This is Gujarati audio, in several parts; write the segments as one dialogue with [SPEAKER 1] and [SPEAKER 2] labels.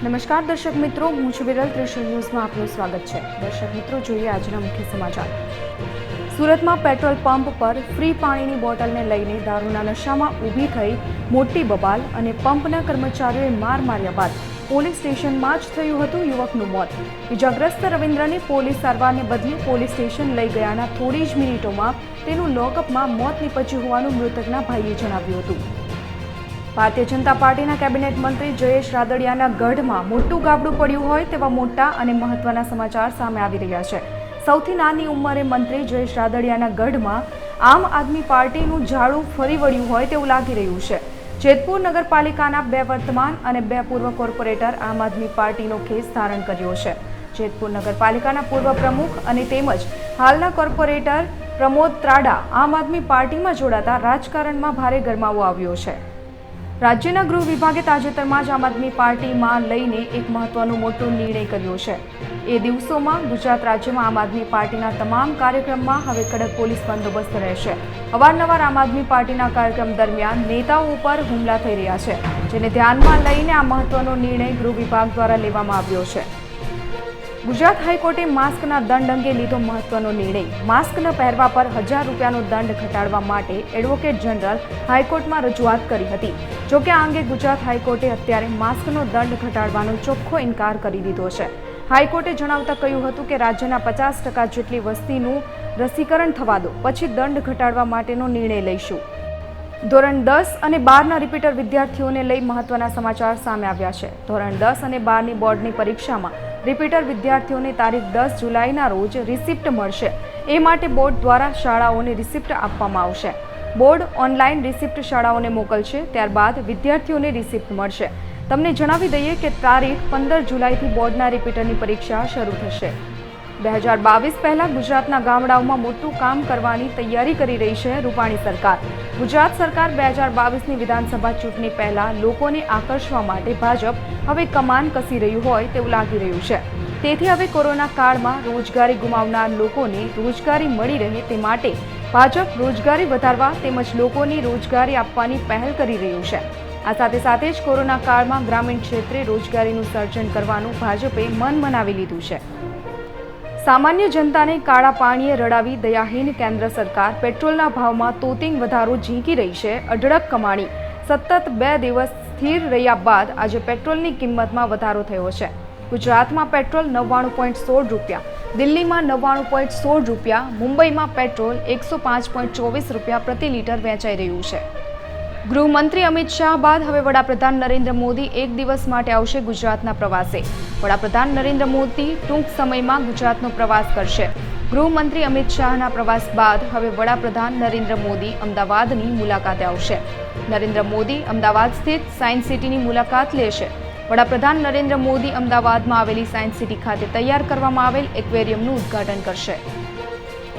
[SPEAKER 1] નમસ્કાર દર્શક મિત્રો, હું છું વિરલ. ત્રિશુલ ન્યૂઝમાં આપનું સ્વાગત છે. દર્શક મિત્રો, જોઈએ આજના મુખ્ય સમાચાર. સુરતમાં પેટ્રોલ પંપ પર ફ્રી પાણીની બોટલને લઈને દારૂના નશામાં ઊભી થઈ મોટી બબાલ અને પંપના કર્મચારીઓએ માર માર્યા બાદ પોલીસ સ્ટેશનમાં જ થયું હતું યુવકનું મોત. ઇજાગ્રસ્ત રવિન્દ્રને પોલીસ સારવારને બદલે પોલીસ સ્ટેશન લઈ ગયાના થોડી જ મિનિટોમાં તેનું લોકઅપમાં મોત નીપજ્યું હોવાનું મૃતકના ભાઈએ જણાવ્યું હતું. ભારતીય જનતા પાર્ટીના કેબિનેટ મંત્રી જયેશ રાદડિયાના ગઢમાં મોટું ગાબડું પડ્યું હોય તેવા મોટા અને મહત્વના સમાચાર સામે આવી રહ્યા છે. સૌથી નાની ઉંમરે મંત્રી જયેશ રાદડિયાના ગઢમાં આમ આદમી પાર્ટીનું ઝાડું ફરી વળ્યું હોય તેવું લાગી રહ્યું છે. જેતપુર નગરપાલિકાના 2 વર્તમાન અને 2 પૂર્વ કોર્પોરેટર આમ આદમી પાર્ટીનો કેસ ધારણ કર્યો છે. જેતપુર નગરપાલિકાના પૂર્વ પ્રમુખ અને તેમજ હાલના કોર્પોરેટર પ્રમોદ ત્રાડા આમ આદમી પાર્ટીમાં જોડાતા રાજકારણમાં ભારે ગરમાવો આવ્યો છે. રાજ્યના ગૃહ વિભાગે તાજેતરમાં જ આમ આદમી પાર્ટીમાં લઈને એક મહત્વનો મોટો નિર્ણય કર્યો છે. એ દિવસોમાં ગુજરાત રાજ્યમાં આમ આદમી પાર્ટીના તમામ કાર્યક્રમમાં હવે કડક પોલીસ બંદોબસ્ત રહેશે. અવારનવાર આમ આદમી પાર્ટીના કાર્યક્રમ દરમિયાન નેતાઓ ઉપર હુમલા થઈ રહ્યા છે, જેને ધ્યાનમાં લઈને આ મહત્વનો નિર્ણય ગૃહ વિભાગ દ્વારા લેવામાં આવ્યો છે. ગુજરાત હાઈકોર્ટે માસ્કના દંડ અંગે લીધો મહત્વનો નિર્ણય. માસ્ક ન પહેરવા પર 1000 રૂપિયાનો દંડ ઘટાડવા માટે એડવોકેટ જનરલ હાઈકોર્ટમાં રજૂઆત કરી હતી. જોકે આ અંગે ગુજરાત હાઈકોર્ટે અત્યારે માસ્કનો દંડ ઘટાડવાનો ચોખ્ખો ઇનકાર કરી દીધો છે. હાઈકોર્ટે જણાવતા કહ્યું હતું કે રાજ્યના 50% જેટલી વસ્તીનું રસીકરણ થવા દો, પછી દંડ ઘટાડવા માટેનો નિર્ણય લઈશું. ધોરણ 10 અને 12ના રિપીટર વિદ્યાર્થીઓને લઈ મહત્વના સમાચાર સામે આવ્યા છે. ધોરણ 10 અને 12ની બોર્ડની પરીક્ષામાં રિપીટર વિદ્યાર્થીઓને તારીખ 10 જુલાઈના રોજ રિસિપ્ટ મળશે. એ માટે બોર્ડ દ્વારા શાળાઓને રિસિપ્ટ આપવામાં આવશે. બોર્ડ ઓનલાઈન રિસિપ્ટ શાળાઓને મોકલશે, ત્યારબાદ વિદ્યાર્થીઓને રિસિપ્ટ મળશે. તમને જણાવી દઈએ કે તારીખ 15 જુલાઈથી બોર્ડના રિપીટરની પરીક્ષા શરૂ થશે. 2022 પહેલા ગુજરાતના ગામડાઓમાં મોટું કામ કરવાની તૈયારી કરી રહી છે રૂપાણી સરકાર. ગુજરાત સરકાર 2022ની વિધાનસભા ચૂંટણી પહેલા લોકોને આકર્ષવા માટે ભાજપ હવે કમાન કસી રહ્યું હોય તેવું લાગી રહ્યું છે. તેથી હવે કોરોના કાળમાં રોજગારી ગુમાવનાર લોકોને રોજગારી મળી રહે તે માટે ભાજપ રોજગારી વધારવા તેમજ લોકોની રોજગારી આપવાની પહેલ કરી રહ્યું છે. આ સાથે જ કોરોના કાળમાં ગ્રામીણ ક્ષેત્રે રોજગારીનું સર્જન કરવાનું ભાજપે મન બનાવી લીધું છે. સામાન્ય જનતાને કાળા પાણીએ રડાવી દયાહીન કેન્દ્ર સરકાર પેટ્રોલના ભાવમાં તોતિંગ વધારો ઝીંકી રહી છે. અઢળક કમાણી સતત 2 દિવસ સ્થિર રહ્યા બાદ આજે પેટ્રોલની કિંમતમાં વધારો થયો છે. ગુજરાતમાં પેટ્રોલ 99.16 રૂપિયા, દિલ્હીમાં 99.16 રૂપિયા, મુંબઈમાં પેટ્રોલ 105.24 રૂપિયા પ્રતિ લીટર વેચાઈ રહ્યું છે. ગૃહમંત્રી અમિત શાહ બાદ હવે વડાપ્રધાન નરેન્દ્ર મોદી એક દિવસ માટે આવશે ગુજરાતના પ્રવાસે. વડાપ્રધાન નરેન્દ્ર મોદી ટૂંક સમયમાં ગુજરાતનો પ્રવાસ કરશે. ગૃહમંત્રી અમિત શાહના પ્રવાસ બાદ હવે વડાપ્રધાન નરેન્દ્ર મોદી અમદાવાદની મુલાકાતે આવશે. નરેન્દ્ર મોદી અમદાવાદ સ્થિત સાયન્સ સિટીની મુલાકાત લેશે. વડાપ્રધાન નરેન્દ્ર મોદી અમદાવાદમાં આવેલી સાયન્સ સિટી ખાતે તૈયાર કરવામાં આવેલ એક્વેરિયમનું ઉદ્ઘાટન કરશે.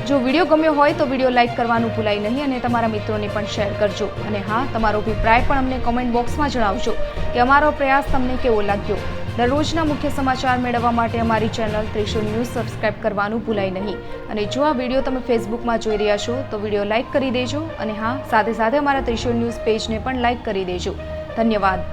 [SPEAKER 1] જો વિડીયો ગમ્યો હોય તો વિડીયો લાઇક કરવાનું ભૂલાય નહીં અને તમારા મિત્રોને પણ શેર કરજો. અને હા, તમારો અભિપ્રાય પણ અમને કોમેન્ટ બોક્સમાં જણાવજો કે અમારો પ્રયાસ તમને કેવો લાગ્યો. દરરોજના મુખ્ય સમાચાર મેળવવા માટે અમારી ચેનલ ત્રિશુલ ન્યૂઝ સબસ્ક્રાઇબ કરવાનું ભૂલાય નહીં. અને જો આ વિડીયો તમે ફેસબુકમાં જોઈ રહ્યા છો તો વિડીયો લાઇક કરી દેજો. અને હા, સાથે અમારા ત્રિશુલ ન્યૂઝ પેજને પણ લાઇક કરી દેજો. ધન્યવાદ.